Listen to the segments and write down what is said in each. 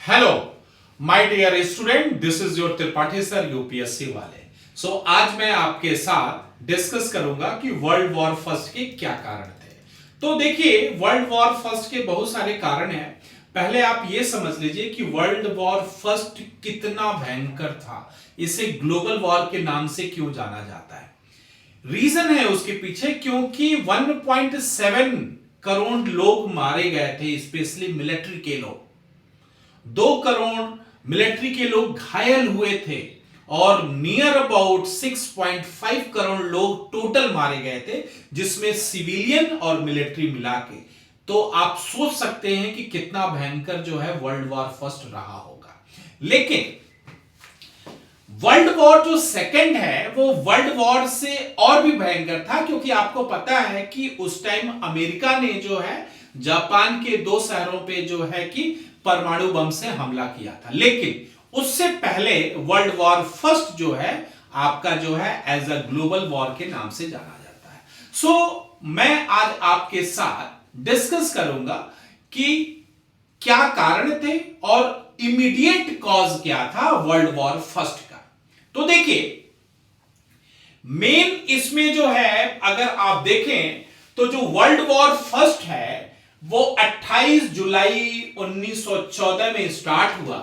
Hello my dear student, this is your Tripathi sir UPSC वाले। आज मैं आपके साथ डिस्कस करूंगा कि वर्ल्ड वॉर फर्स्ट के क्या कारण थे। तो देखिए, वर्ल्ड वॉर फर्स्ट के बहुत सारे कारण हैं। पहले आप ये समझ लीजिए कि वर्ल्ड वॉर फर्स्ट कितना भयंकर था, इसे ग्लोबल वॉर के नाम से क्यों जाना जाता है। रीजन है उसके पीछे, क्योंकि 1.7 करोड़ लोग मारे गए थे, स्पेशली मिलिट्री के लोग। 2 करोड़ मिलिट्री के लोग घायल हुए थे और नियर अबाउट 6.5 करोड़ लोग टोटल मारे गए थे, जिसमें सिविलियन और मिलिट्री मिला के। तो आप सोच सकते हैं कि कितना भयंकर जो है वर्ल्ड वॉर फर्स्ट रहा होगा। लेकिन वर्ल्ड वॉर जो सेकंड है वो वर्ल्ड वॉर से और भी भयंकर था, क्योंकि आपको पता है कि उस टाइम अमेरिका ने जो है जापान के 2 शहरों पे जो है कि परमाणु बम से हमला किया था। लेकिन उससे पहले वर्ल्ड वॉर फर्स्ट जो है आपका जो है एज अ ग्लोबल वॉर के नाम से जाना जाता है। मैं आज आपके साथ डिस्कस करूंगा कि क्या कारण थे और इमीडिएट कॉज क्या था वर्ल्ड वॉर फर्स्ट का। तो देखिए, मेन इसमें जो है अगर आप देखें तो जो वर्ल्ड वॉर फर्स्ट है वो 28 जुलाई 1914 में स्टार्ट हुआ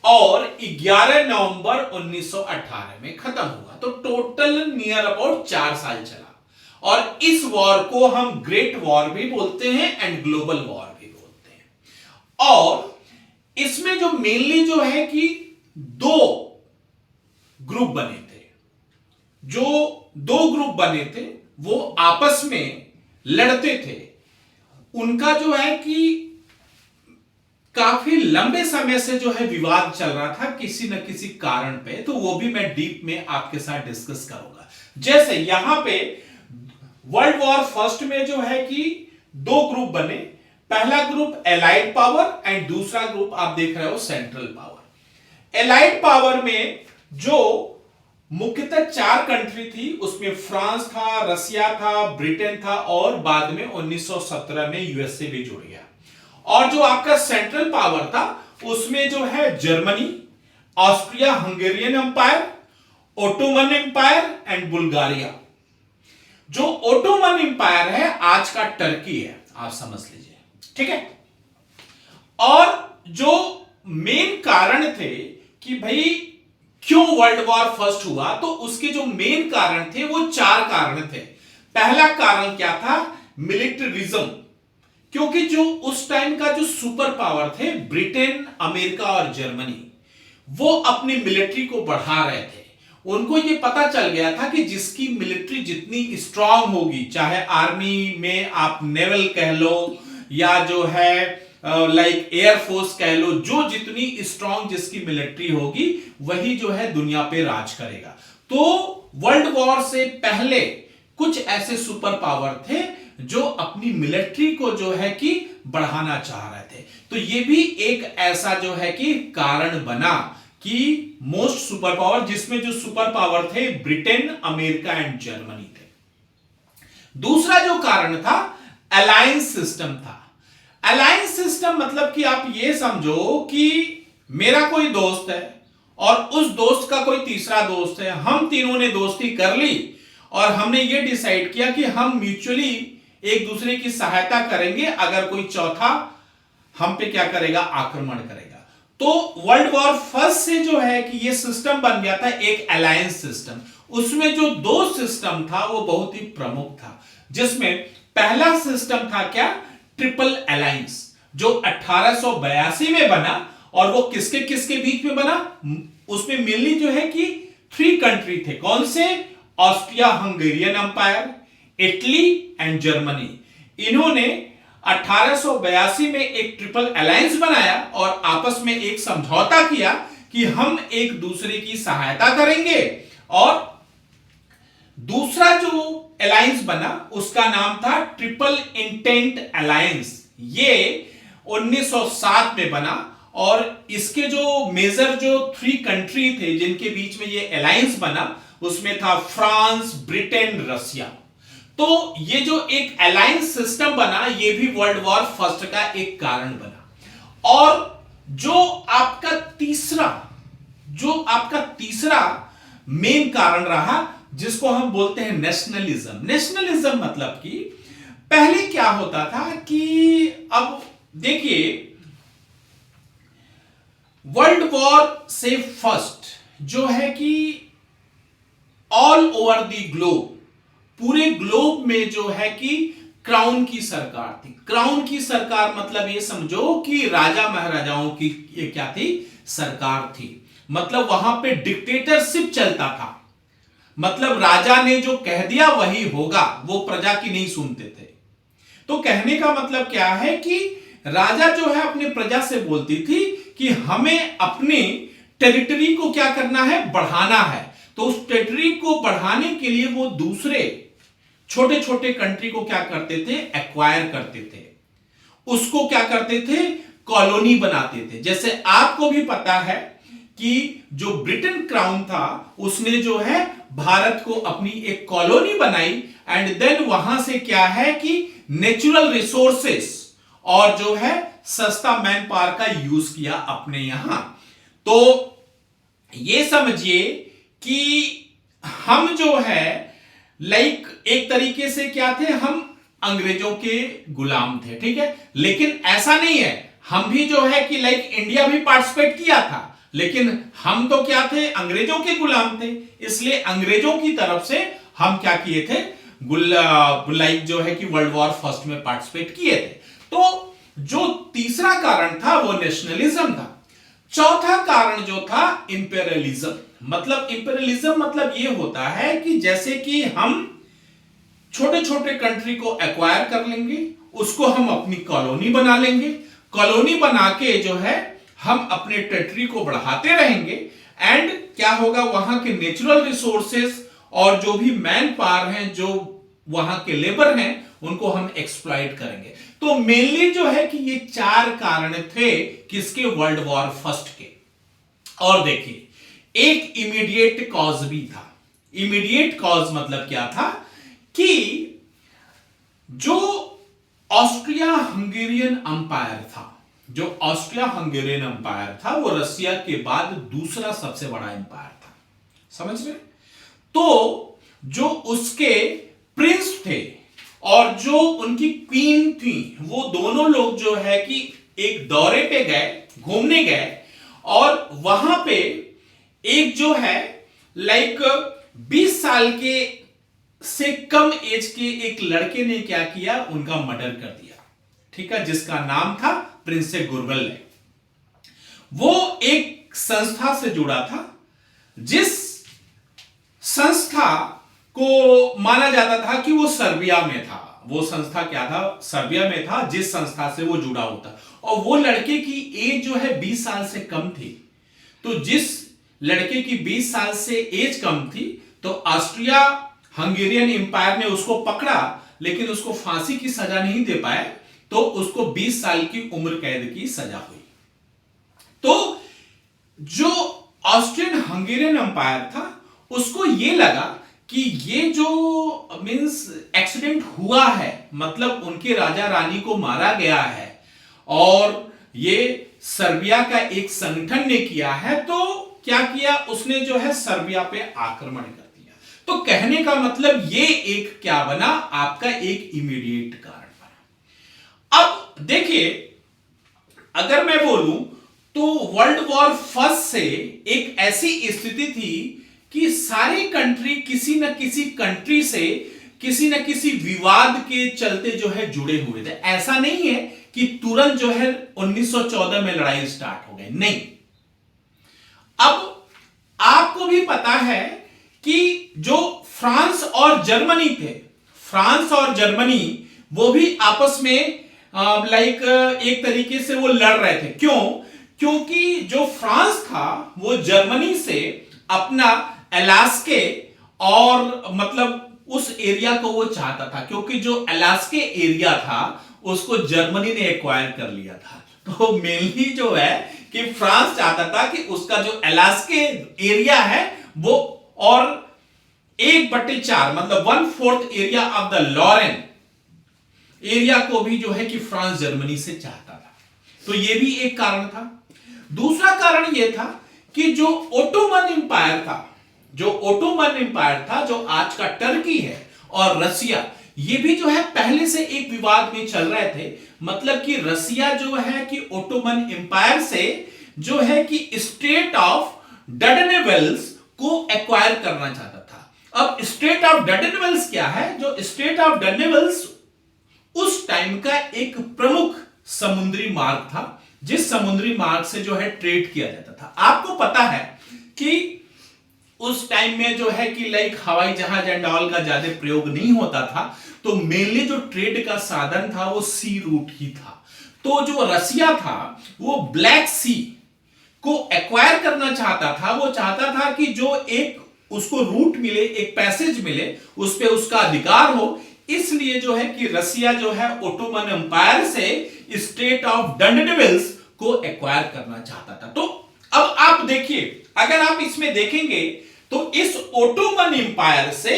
और 11 नवंबर 1918 में खत्म हुआ। तो टोटल नियर अबाउट 4 साल चला। और इस वॉर को हम ग्रेट वॉर भी बोलते हैं एंड ग्लोबल वॉर भी बोलते हैं। और इसमें जो मेनली जो है कि 2 ग्रुप बने थे। जो 2 ग्रुप बने थे वो आपस में लड़ते थे। उनका जो है कि काफी लंबे समय से जो है विवाद चल रहा था किसी न किसी कारण पे। तो वो भी मैं डीप में आपके साथ डिस्कस करूंगा। जैसे यहां पे वर्ल्ड वॉर फर्स्ट में जो है कि 2 ग्रुप बने। पहला ग्रुप एलाइड पावर एंड दूसरा ग्रुप आप देख रहे हो सेंट्रल पावर। एलाइड पावर में जो मुख्यतः 4 कंट्री थी, उसमें फ्रांस था, रसिया था, ब्रिटेन था और बाद में 1917 में यूएसए भी जुड़ गया। और जो आपका सेंट्रल पावर था उसमें जो है Germany, Austria Hungarian Empire, Ottoman Empire and Bulgaria. जो ओटोमन एम्पायर है आज का टर्की है, आप समझ लीजिए, ठीक है। और जो मेन कारण थे कि भाई क्यों वर्ल्ड वॉर फर्स्ट हुआ, तो उसके जो मेन कारण थे वो 4 कारण थे। पहला कारण क्या था? मिलिट्रिज्म। क्योंकि जो उस टाइम का जो सुपर पावर थे ब्रिटेन, अमेरिका और जर्मनी, वो अपनी मिलिट्री को बढ़ा रहे थे। उनको ये पता चल गया था कि जिसकी मिलिट्री जितनी स्ट्रांग होगी, चाहे आर्मी में आप नेवल कह लो या जो है लाइक एयरफोर्स कह लो, जो जितनी स्ट्रांग जिसकी मिलिट्री होगी वही जो है दुनिया पे राज करेगा। तो वर्ल्ड वॉर से पहले कुछ ऐसे सुपर पावर थे जो अपनी मिलिट्री को जो है कि बढ़ाना चाह रहे थे। तो ये भी एक ऐसा जो है कि कारण बना कि मोस्ट सुपर पावर, जिसमें जो सुपर पावर थे ब्रिटेन, अमेरिका एंड जर्मनी थे। दूसरा जो कारण था अलायंस सिस्टम था। अलायंस सिस्टम मतलब कि आप ये समझो कि मेरा कोई दोस्त है और उस दोस्त का कोई तीसरा दोस्त है, हम तीनों ने दोस्ती कर ली और हमने ये डिसाइड किया कि हम म्यूचुअली एक दूसरे की सहायता करेंगे अगर कोई चौथा हम पे क्या करेगा, आक्रमण करेगा। तो वर्ल्ड वॉर फर्स्ट से जो है कि ये सिस्टम बन गया था एक अलायंस सिस्टम। उसमें जो 2 सिस्टम था वो बहुत ही प्रमुख था, जिसमें पहला सिस्टम था क्या, ट्रिपल अलायंस, जो 1882 में बना। और वो किसके किसके बीच में बना? उसमें मेनली जो है कि 3 कंट्री थे। कौन से? Austria Hungarian Empire, Italy and Germany. इन्होंने 1882 में एक ट्रिपल अलायंस बनाया और आपस में एक समझौता किया कि हम एक दूसरे की सहायता करेंगे। और दूसरा जो अलायंस बना उसका नाम था ट्रिपल इंटेंट अलायंस। ये 1907 में बना और इसके जो मेजर जो 3 कंट्री थे जिनके बीच में ये अलायंस बना, उसमें था फ्रांस, ब्रिटेन, रसिया। तो ये जो एक अलायंस सिस्टम बना ये भी वर्ल्ड वॉर फर्स्ट का एक कारण बना। और जो आपका तीसरा मेन कारण रहा जिसको हम बोलते हैं नेशनलिज्म। नेशनलिज्म मतलब कि पहले क्या होता था कि अब देखिए वर्ल्ड वॉर से फर्स्ट जो है कि ऑल ओवर द ग्लोब, पूरे ग्लोब में जो है कि क्राउन की सरकार थी। क्राउन की सरकार मतलब ये समझो कि राजा महाराजाओं की ये क्या थी, सरकार थी। मतलब वहां पे डिक्टेटरशिप चलता था, मतलब राजा ने जो कह दिया वही होगा, वो प्रजा की नहीं सुनते थे। तो कहने का मतलब क्या है कि राजा जो है अपने प्रजा से बोलती थी कि हमें अपनी टेरिटरी को क्या करना है, बढ़ाना है। तो उस टेरिटरी को बढ़ाने के लिए वो दूसरे छोटे छोटे कंट्री को क्या करते थे, एक्वायर करते थे, उसको क्या करते थे, कॉलोनी बनाते थे। जैसे आपको भी पता है कि जो ब्रिटेन क्राउन था उसने जो है भारत को अपनी एक कॉलोनी बनाई एंड देन वहां से क्या है कि नेचुरल रिसोर्सेस और जो है सस्ता मैन पावर का यूज किया अपने यहां। तो ये समझिए कि हम जो है लाइक एक तरीके से क्या थे, हम अंग्रेजों के गुलाम थे, ठीक है। लेकिन ऐसा नहीं है, हम भी जो है कि लाइक इंडिया भी पार्टिसिपेट किया था, लेकिन हम तो क्या थे, अंग्रेजों के गुलाम थे। इसलिए अंग्रेजों की तरफ से हम क्या किए थे, लाइक जो है कि वर्ल्ड वॉर फर्स्ट में पार्टिसिपेट किए थे। तो जो तीसरा कारण था वो नेशनलिज्म था। चौथा कारण जो था इंपेरियलिज्म। मतलब इंपेरियलिज्म मतलब ये होता है कि जैसे कि हम छोटे छोटे कंट्री को एक्वायर कर लेंगे, उसको हम अपनी कॉलोनी बना लेंगे, कॉलोनी बना के जो है हम अपने टेरिटरी को बढ़ाते रहेंगे एंड क्या होगा, वहां के नेचुरल रिसोर्सेस और जो भी मैन पावर हैं, जो वहां के लेबर हैं, उनको हम एक्सप्लॉइट करेंगे। तो मेनली जो है कि ये चार कारण थे किसके, वर्ल्ड वॉर फर्स्ट के। और देखिए एक इमीडिएट कॉज भी था। इमीडिएट कॉज मतलब क्या था कि जो ऑस्ट्रिया हंगेरियन अंपायर था, जो ऑस्ट्रिया हंगेरियन अंपायर था वो रसिया के बाद दूसरा सबसे बड़ा अंपायर था, समझ रहे। तो जो उसके प्रिंस थे और जो उनकी क्वीन थी, वो दोनों लोग जो है कि एक दौरे पे गए, घूमने गए, और वहां पे एक जो है लाइक 20 साल के से कम एज के एक लड़के ने क्या किया, उनका मर्डर कर दिया, ठीक है, जिसका नाम था प्रिंस गुरवल्ले। वो एक संस्था से जुड़ा था, जिस संस्था को माना जाता था कि वो सर्बिया में था। वो संस्था क्या था, सर्बिया में था, जिस संस्था से वो जुड़ा होता। और वो लड़के की एज जो है 20 साल से कम थी। तो जिस लड़के की 20 साल से एज कम थी, तो ऑस्ट्रिया हंगेरियन एम्पायर ने उसको पकड़ा, लेकिन उसको फांसी की सजा नहीं दे पाए, तो उसको 20 साल की उम्र कैद की सजा हुई। तो जो ऑस्ट्रियन हंगेरियन एम्पायर था उसको ये लगा कि ये जो मींस एक्सीडेंट हुआ है, मतलब उनके राजा रानी को मारा गया है और ये सर्बिया का एक संगठन ने किया है, तो क्या किया उसने, जो है सर्बिया पे आक्रमण कर दिया। तो कहने का मतलब ये एक क्या बना, आपका एक इमीडिएट कारण बना। अब देखिए अगर मैं बोलूं तो वर्ल्ड वॉर फर्स्ट से एक ऐसी स्थिति थी कि सारी कंट्री किसी न किसी कंट्री से किसी न किसी विवाद के चलते जो है जुड़े हुए थे। ऐसा नहीं है कि तुरंत जो है 1914 में लड़ाई स्टार्ट हो गई, नहीं। अब आपको भी पता है कि जो फ्रांस और जर्मनी थे, फ्रांस और जर्मनी वो भी आपस में लाइक एक तरीके से वो लड़ रहे थे। क्यों? क्योंकि जो फ्रांस था वो जर्मनी से अपना अलास्के और मतलब उस एरिया को वो चाहता था, क्योंकि जो अलास्के एरिया था उसको जर्मनी ने एक्वायर कर लिया था। तो मेनली जो है कि फ्रांस चाहता था कि उसका जो अलास्के एरिया है वो और 1/4 मतलब 1/4 area of the Lorraine area को भी जो है कि फ्रांस जर्मनी से चाहता था। तो यह भी एक कारण था। दूसरा कारण यह था कि जो ओटोमन एम्पायर था, जो आज का टर्की है, और रसिया, ये भी जो है पहले से एक विवाद में चल रहे थे। मतलब कि रसिया जो है कि ओटोमन एम्पायर से जो है कि स्टेट ऑफ डर्डेनेल्स को एक्वायर करना चाहता था। अब स्टेट ऑफ डर्डेनेल्स क्या है? जो स्टेट ऑफ डर्डेनेल्स उस टाइम का एक प्रमुख समुद्री मार्ग था, जिस समुद्री मार्ग से जो है ट्रेड किया जाता था। आपको पता है कि उस टाइम में जो है कि लाइक हवाई जहाज एंड ऑल का ज्यादा प्रयोग नहीं होता था, तो मेनली जो ट्रेड का साधन था वो सी रूट ही था। तो जो रसिया था वो ब्लैक सी को एक्वायर करना चाहता था। वो चाहता था कि जो एक उसको रूट मिले, एक पैसेज मिले, उस पे उसका अधिकार हो। इसलिए जो है कि रसिया जो है ओटोमन एम्पायर से स्टेट ऑफ डर्डेनेल्स को एक्वायर करना चाहता था। तो अब आप देखिए, अगर आप इसमें देखेंगे तो इस ओटोमन एम्पायर से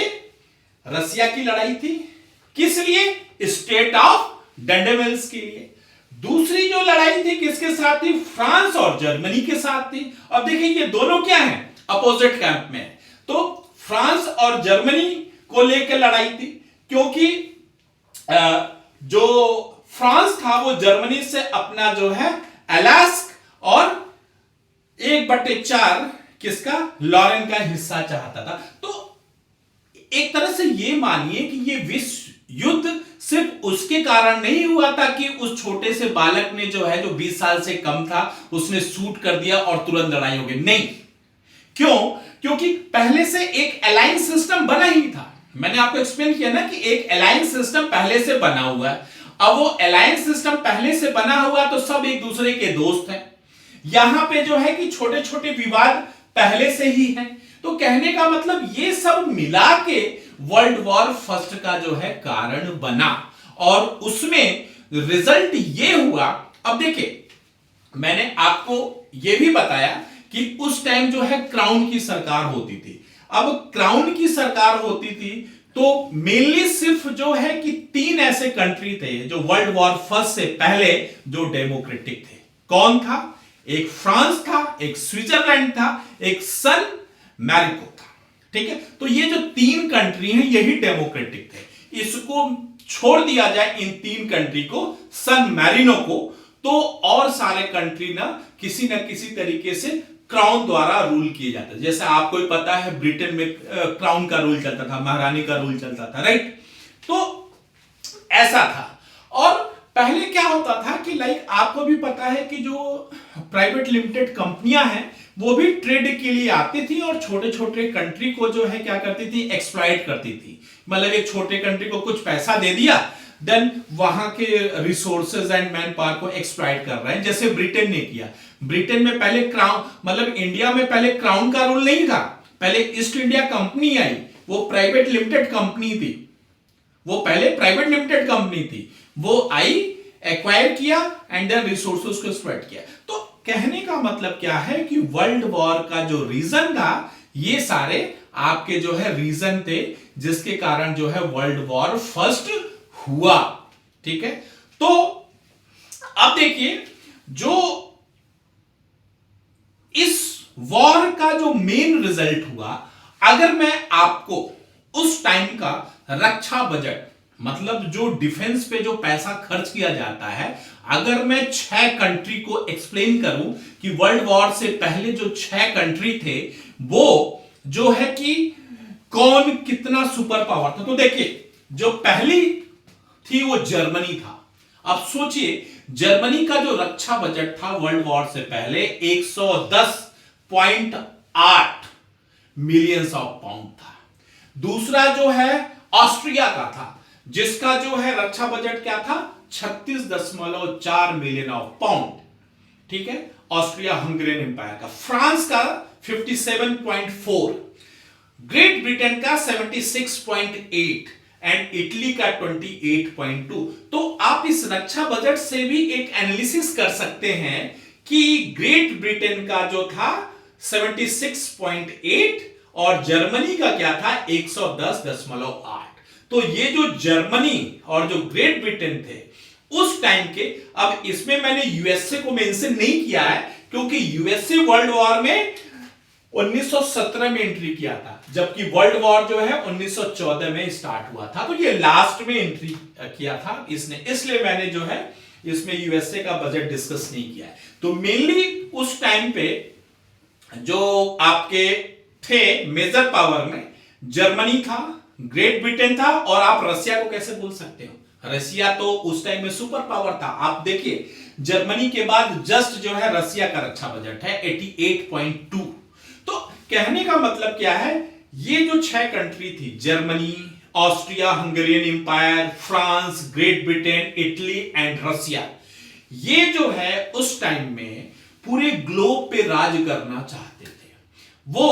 रसिया की लड़ाई थी। किस लिए? स्टेट ऑफ डर्डेनेल्स के लिए। दूसरी जो लड़ाई थी किसके साथ थी? फ्रांस और जर्मनी के साथ थी। अब देखिए ये दोनों क्या हैं? अपोजिट कैंप में। तो फ्रांस और जर्मनी को लेकर लड़ाई थी, क्योंकि जो फ्रांस था वो जर्मनी से अपना जो है अलास्क और 1/4 किसका? लॉरेन का हिस्सा चाहता था। तो एक तरह से ये मानिए कि ये विश्व युद्ध सिर्फ उसके कारण नहीं हुआ था कि उस छोटे से बालक ने जो है, जो 20 साल से कम था, उसने शूट कर दिया और तुरंत लड़ाई हो गई। नहीं। क्यों? क्योंकि पहले से एक अलायंस सिस्टम बना ही था। मैंने आपको एक्सप्लेन किया ना कि एक अलायंस सिस्टम पहले से बना हुआ है। अब वो अलायंस सिस्टम पहले से बना हुआ तो सब एक दूसरे के दोस्त हैं। यहां पे जो है कि छोटे छोटे विवाद पहले से ही हैं। तो कहने का मतलब ये सब मिला के वर्ल्ड वॉर फर्स्ट का जो है कारण बना, और उसमें रिजल्ट ये हुआ। अब देखिए, मैंने आपको ये भी बताया कि उस टाइम जो है क्राउन की सरकार होती थी। अब क्राउन की सरकार होती थी तो मेनली सिर्फ जो है कि 3 ऐसे कंट्री थे जो वर्ल्ड वॉर फर्स्ट से पहले जो डेमोक्रेटिक थे। कौन था? एक फ्रांस था, एक स्विट्जरलैंड था, एक सन मैरिको था। ठीक है, तो ये जो 3 कंट्री हैं यही डेमोक्रेटिक थे। इसको छोड़ दिया जाए, इन 3 कंट्री को, सन मैरिनो को, तो और सारे कंट्री ना किसी तरीके से क्राउन द्वारा रूल किए जाते हैं। जैसे आपको ही पता है ब्रिटेन में क्राउन का रूल चलता था, महारानी का रूल चलता था, राइट? तो ऐसा था। और पहले क्या होता था कि लाइक आपको भी पता है कि जो प्राइवेट लिमिटेड कंपनियां हैं वो भी ट्रेड के लिए आती थी और छोटे छोटे कंट्री को जो है क्या करती थी? एक्सप्लॉइट करती थी। मतलब एक छोटे कंट्री को कुछ पैसा दे दिया, देन वहां के रिसोर्सेज एंड मैन पावर को एक्सप्लॉइट कर रहे हैं, जैसे ब्रिटेन ने किया। ब्रिटेन में पहले क्राउन, मतलब इंडिया में पहले क्राउन का रूल नहीं था। पहले ईस्ट इंडिया कंपनी आई, वो प्राइवेट लिमिटेड कंपनी थी। वो पहले प्राइवेट लिमिटेड कंपनी थी, वो आई, एक्वायर किया एंड देन रिसोर्सेज को एक्सप्लॉइट किया। तो कहने का मतलब क्या है कि वर्ल्ड वॉर का जो रीजन था, ये सारे आपके जो है रीजन थे जिसके कारण जो है वर्ल्ड वॉर फर्स्ट हुआ। ठीक है, तो अब देखिए, जो इस वॉर का जो मेन रिजल्ट हुआ, अगर मैं आपको उस टाइम का रक्षा बजट, मतलब जो डिफेंस पे जो पैसा खर्च किया जाता है, अगर मैं 6 कंट्री को एक्सप्लेन करूं कि वर्ल्ड वॉर से पहले जो 6 कंट्री थे वो जो है कि कौन कितना सुपर पावर था, तो देखिए जो पहली थी वो जर्मनी था। अब सोचिए, जर्मनी का जो रक्षा बजट था वर्ल्ड वॉर से पहले 110.8 मिलियंस ऑफ पाउंड था। दूसरा जो है ऑस्ट्रिया का था, जिसका जो है रक्षा बजट क्या था? 36.4 मिलियन ऑफ पाउंड। ठीक है, ऑस्ट्रिया हंगेरियन एम्पायर का। फ्रांस का 57.4, ग्रेट ब्रिटेन का 76.8 एंड इटली का 28.2। तो आप इस रक्षा बजट से भी एक एनालिसिस कर सकते हैं कि ग्रेट ब्रिटेन का जो था 76.8 और जर्मनी का क्या था? 110.8। तो ये जो जर्मनी और जो ग्रेट ब्रिटेन थे उस टाइम के, अब इसमें मैंने यूएसए को मेंशन नहीं किया है क्योंकि यूएसए वर्ल्ड वॉर में 1917 में एंट्री किया था, जबकि वर्ल्ड वॉर जो है 1914 में स्टार्ट हुआ था। तो ये लास्ट में एंट्री किया था इसने, इसलिए मैंने जो है इसमें यूएसए का बजट डिस्कस नहीं किया है। तो मेनली उस टाइम पे जो आपके थे मेजर पावर में जर्मनी था, ग्रेट ब्रिटेन था, और आप रशिया को कैसे भूल सकते हो, रशिया तो उस टाइम में सुपर पावर था। आप देखिए जर्मनी के बाद जस्ट जो है रशिया का रक्षा बजट है 88.2। तो कहने का मतलब क्या है, ये जो 6 कंट्री थी, Germany, Austria Hungarian Empire, France, Great Britain, Italy and Russia, ये जो है उस टाइम में पूरे ग्लोब पे राज करना चाहते थे। वो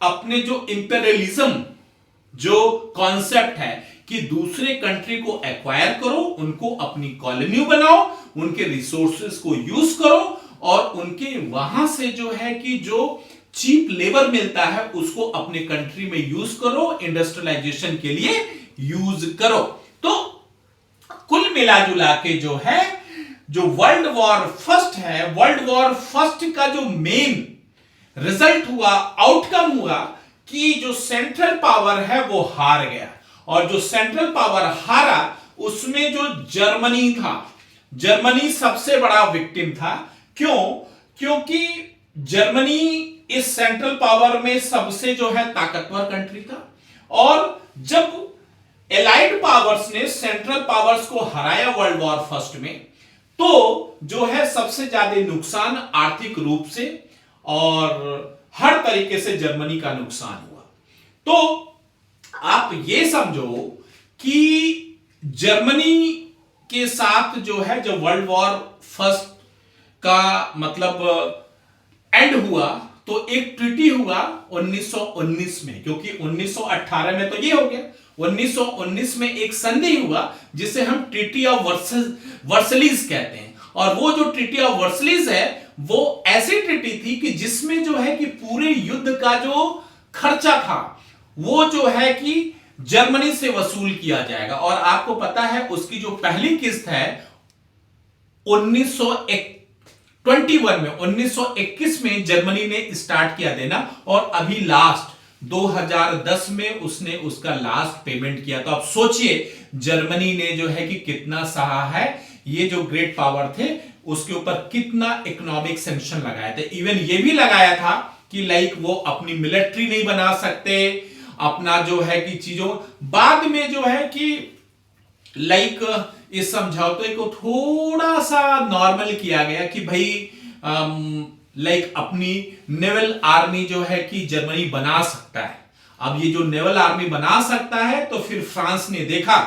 अपने जो इंपेरियलिज्म जो कॉन्सेप्ट है कि दूसरे कंट्री को एक्वायर करो, उनको अपनी कॉलोनी बनाओ, उनके रिसोर्सेज को यूज करो, और उनके वहां से जो है कि जो चीप लेबर मिलता है उसको अपने कंट्री में यूज करो, इंडस्ट्रियलाइजेशन के लिए यूज करो। तो कुल मिला जुला के जो है जो वर्ल्ड वॉर फर्स्ट है, वर्ल्ड वॉर फर्स्ट का जो मेन रिजल्ट हुआ, आउटकम हुआ कि जो सेंट्रल पावर है वो हार गया, और जो सेंट्रल पावर हारा उसमें जो जर्मनी था, जर्मनी सबसे बड़ा विक्टिम था। क्यों? क्योंकि जर्मनी इस सेंट्रल पावर में सबसे जो है ताकतवर कंट्री था, और जब एलाइड पावर्स ने सेंट्रल पावर्स को हराया वर्ल्ड वॉर फर्स्ट में, तो जो है सबसे ज्यादा नुकसान आर्थिक रूप से और हर तरीके से जर्मनी का नुकसान हुआ। तो आप ये समझो कि जर्मनी के साथ जो है जब वर्ल्ड वॉर फर्स्ट का मतलब एंड हुआ, तो एक ट्रीटी हुआ 1919 में, क्योंकि 1918 में तो ये हो गया, 1919 में एक संधि हुआ जिसे हम ट्रीटी ऑफ वर्सलीज कहते हैं। और वो जो ट्रीटी ऑफ वर्सलीज है वो ऐसी ट्रीटी थी कि जिसमें जो है कि पूरे युद्ध का जो खर्चा था वो जो है कि जर्मनी से वसूल किया जाएगा। और आपको पता है उसकी जो पहली किस्त है 1921 में जर्मनी ने स्टार्ट किया देना, और अभी लास्ट 2010 में उसने उसका लास्ट पेमेंट किया। तो आप सोचिए जर्मनी ने जो है कि कितना सहा है, ये जो ग्रेट पावर थे उसके ऊपर कितना इकोनॉमिक सैंक्शन लगाए थे। इवन ये भी लगाया था कि लाइक वो अपनी मिलिट्री नहीं बना सकते, अपना जो है कि चीजों, बाद में जो है कि लाइक इस समझौते को थोड़ा सा नॉर्मल किया गया कि भाई लाइक अपनी नेवल आर्मी जो है कि जर्मनी बना सकता है। अब ये जो नेवल आर्मी बना सकता है, तो फिर फ्रांस ने देखा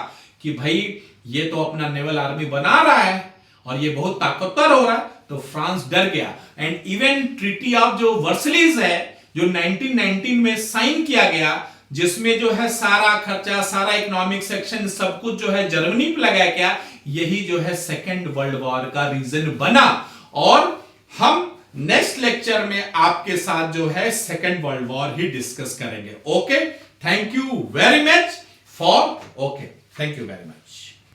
कि भाई ये तो अपना नेवल आर्मी बना रहा है और ये बहुत ताकतवर हो रहा है, तो फ्रांस डर गया। एंड इवन ट्रीटी ऑफ जो वर्सलीज है जो 1919 में साइन किया गया, जिसमें जो है सारा खर्चा, सारा इकोनॉमिक सेक्शन, सब कुछ जो है जर्मनी पे लगाया गया, यही जो है सेकेंड वर्ल्ड वॉर का रीजन बना। और हम नेक्स्ट लेक्चर में आपके साथ जो है सेकेंड वर्ल्ड वॉर ही डिस्कस करेंगे। Okay, thank you very much for, okay, thank you very much.